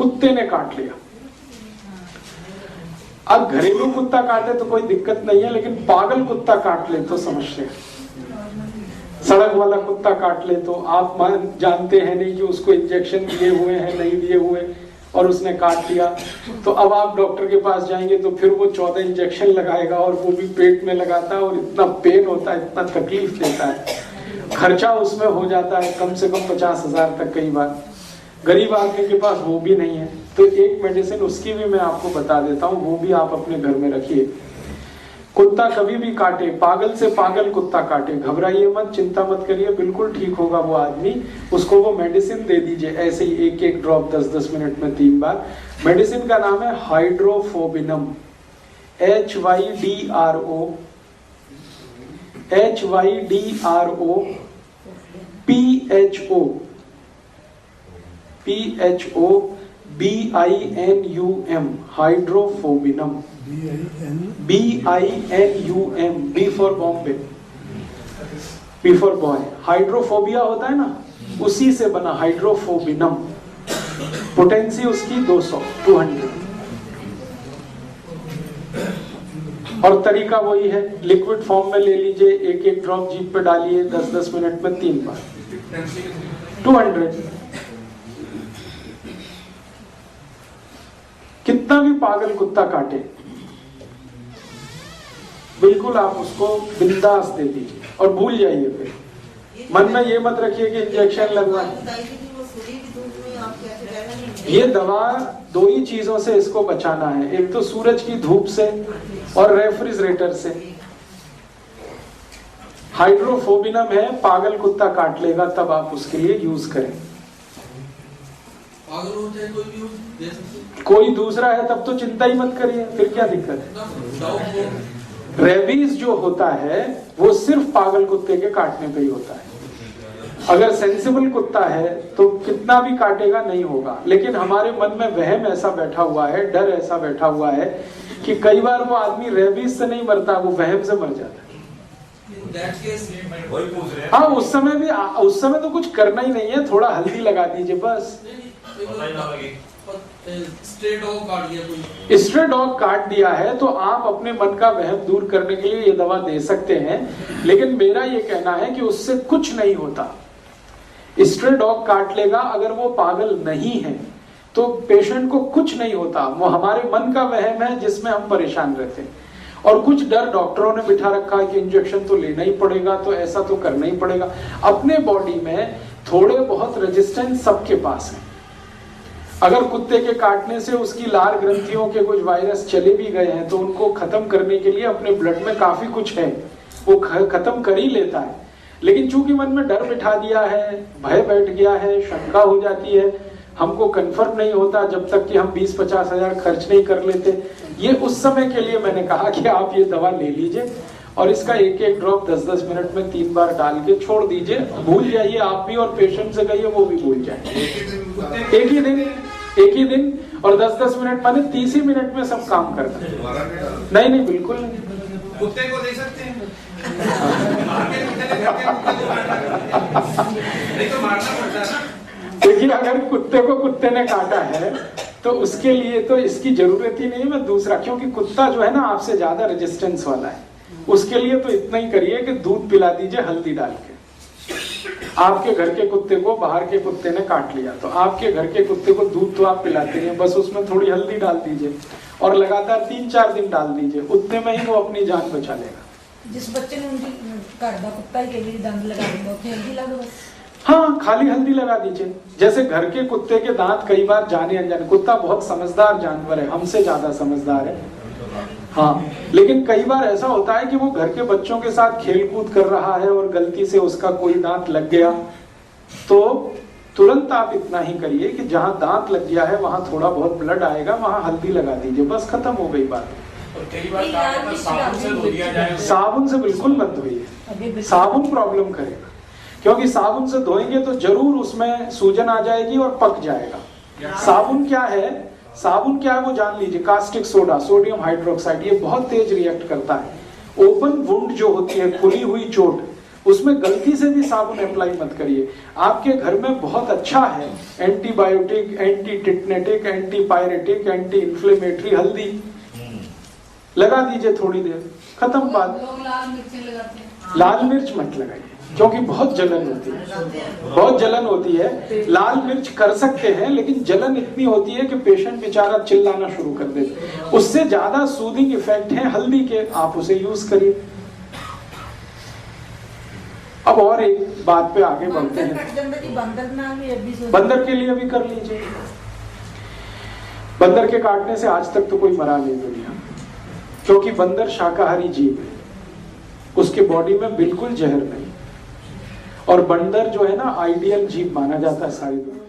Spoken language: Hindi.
कुत्ते ने काट लिया। अब घरेलू कुत्ता काटे तो कोई दिक्कत नहीं है, लेकिन पागल कुत्ता काट ले तो समस्या है। सड़क वाला कुत्ता काट ले तो आप जानते हैं नहीं कि उसको इंजेक्शन दिए हुए हैं नहीं दिए हुए, और उसने काट लिया, तो अब आप डॉक्टर के पास जाएंगे तो फिर वो 14 इंजेक्शन लगाएगा, और वो भी पेट में लगाता है, और इतना पेन होता है, इतना तकलीफ देता है, खर्चा उसमें हो जाता है कम से कम 50,000 तक। कई बार गरीब आदमी के पास वो भी नहीं है, तो एक मेडिसिन उसकी भी मैं आपको बता देता हूँ, वो भी आप अपने घर में रखिए। कुत्ता कभी भी काटे, पागल से पागल कुत्ता काटे, घबराइए मत, चिंता मत करिए, बिल्कुल ठीक होगा वो आदमी। उसको वो मेडिसिन दे दीजिए, ऐसे ही एक एक ड्रॉप 10-10 मिनट में 3 बार। मेडिसिन का नाम है हाइड्रोफोबिनम, HYDRO BINUM, हाइड्रोफोबिनम, BINUM, B for Bombay, B for boy. Hydrophobia होता है ना, उसी से बना हाइड्रोफोबिनम। पोटेंसी उसकी 200 और तरीका वही है, लिक्विड फॉर्म में ले लीजिए, एक एक ड्रॉप जीभ पे डालिए, 10-10 मिनट में 3 बार, 200। कितना भी पागल कुत्ता काटे, बिल्कुल आप उसको बिंदास दे दीजिए और भूल जाइए। फिर मन में ये मत रखिए कि इंजेक्शन लगवा। ये दवा 2 ही चीजों से इसको बचाना है, एक तो सूरज की धूप से और रेफ्रिजरेटर से। हाइड्रोफोबिनम है, पागल कुत्ता काट लेगा तब आप उसके लिए यूज करें। कोई दूसरा है तब तो चिंता ही मत करिए, फिर क्या दिक्कत है। रेबीज जो होता है वो सिर्फ पागल कुत्ते के काटने पे ही होता है। अगर सेंसिबल कुत्ता है तो कितना भी काटेगा नहीं होगा, लेकिन हमारे मन में वहम ऐसा बैठा हुआ है, डर ऐसा बैठा हुआ है कि कई बार वो आदमी रेबीज से नहीं मरता, वो वहम से मर जाता है। हाँ, उस समय तो कुछ करना ही नहीं है, थोड़ा हल्दी लगा दीजिए बस। स्ट्रे डॉग काट दिया है तो आप अपने मन का वहम दूर करने के लिए ये दवा दे सकते हैं, लेकिन मेरा ये कहना है कि उससे कुछ नहीं होता। स्ट्रे डॉग काट लेगा, अगर वो पागल नहीं है तो पेशेंट को कुछ नहीं होता। वो हमारे मन का वहम है जिसमें हम परेशान रहते हैं, और कुछ डर डॉक्टरों ने बिठा रखा है कि इंजेक्शन तो लेना ही पड़ेगा, तो ऐसा तो करना ही पड़ेगा। अपने बॉडी में थोड़े बहुत रेजिस्टेंस सबके पास है। अगर कुत्ते के काटने से उसकी लार ग्रंथियों के कुछ वायरस चले भी गए हैं तो उनको खत्म करने के लिए अपने ब्लड में काफी कुछ है, वो खत्म कर ही लेता है। लेकिन चूंकि मन में डर बिठा दिया है, भय बैठ गया है, शंका हो जाती है, हमको कंफर्म नहीं होता जब तक कि हम 20-50 हजार खर्च नहीं कर लेते। ये उस समय के लिए मैंने कहा कि आप ये दवा ले लीजिए और इसका एक एक ड्रॉप 10-10 मिनट में 3 बार डाल के छोड़ दीजिए। भूल जाइए आप भी, और पेशेंट से कहिए वो भी भूल जाए। एक ही दिन और 10-10 मिनट, माने 30 ही मिनट में सब काम करता है। नहीं बिल्कुल नहीं। कुत्ते को दे सकते हैं। देखिए, अगर कुत्ते को कुत्ते ने काटा है तो उसके लिए तो इसकी जरूरत ही नहीं है। मैं दूसरा, क्योंकि कुत्ता जो है ना आपसे ज्यादा रेजिस्टेंस वाला है, उसके लिए तो इतना ही करिए कि दूध पिला दीजिए हल्दी डाल के। आपके घर के कुत्ते को बाहर के कुत्ते ने काट लिया तो आपके घर के कुत्ते को दूध तो आप पिलाते हैं, बस उसमें थोड़ी हल्दी डाल दीजिए और लगातार 3-4 दिन डाल दीजिए, उतने में ही वो अपनी जान बचा लेगा। जिस बच्चे ने उनकी घर का कुत्ता के लिए दंड लगा देंगे, उसमें हल्दी लगा दो बस। हाँ, खाली हल्दी लगा दीजिए। जैसे घर के कुत्ते के दांत कई बार जाने अनजाने, कुत्ता बहुत समझदार जानवर है, हमसे ज्यादा समझदार है। हाँ, लेकिन कई बार ऐसा होता है कि वो घर के बच्चों के साथ खेल कूद कर रहा है और गलती से उसका कोई दांत लग गया, तो तुरंत आप इतना ही करिए कि जहाँ दांत लग गया है वहां थोड़ा बहुत ब्लड आएगा, वहां हल्दी लगा दीजिए, बस खत्म हो गई बात। और कई बार साबुन से धो दिया जाए। साबुन से बिल्कुल मत धोइए, साबुन प्रॉब्लम करेगा, क्योंकि साबुन से धोएंगे तो जरूर उसमें सूजन आ जाएगी और पक जाएगा। साबुन क्या है वो जान लीजिए, कास्टिक सोडा, सोडियम हाइड्रोक्साइड, ये बहुत तेज रिएक्ट करता है। ओपन वुंड जो होती है, खुली हुई चोट, उसमें गलती से भी साबुन अप्लाई मत करिए। आपके घर में बहुत अच्छा है antibiotic, antitetanic, antipyretic, anti inflammatory हल्दी लगा दीजिए, थोड़ी देर, खत्म बात। लोग लाल मिर्च लगाते हैं। लाल मिर्च मत लगाइए क्योंकि बहुत जलन होती है, बहुत जलन होती है। लाल मिर्च कर सकते हैं लेकिन जलन इतनी होती है कि पेशेंट बेचारा चिल्लाना शुरू कर देते। उससे ज्यादा सूदिंग इफेक्ट है हल्दी के, आप उसे यूज करिए। अब और एक बात पे आगे बढ़ते हैं। बंदर के लिए भी कर लीजिए। बंदर के काटने से आज तक तो कोई मरा नहीं दुनिया, क्योंकि बंदर शाकाहारी जीव है, उसके बॉडी में बिल्कुल जहर नहीं। और बंदर जो है ना आइडियल जीव माना जाता है सारी दुनिया।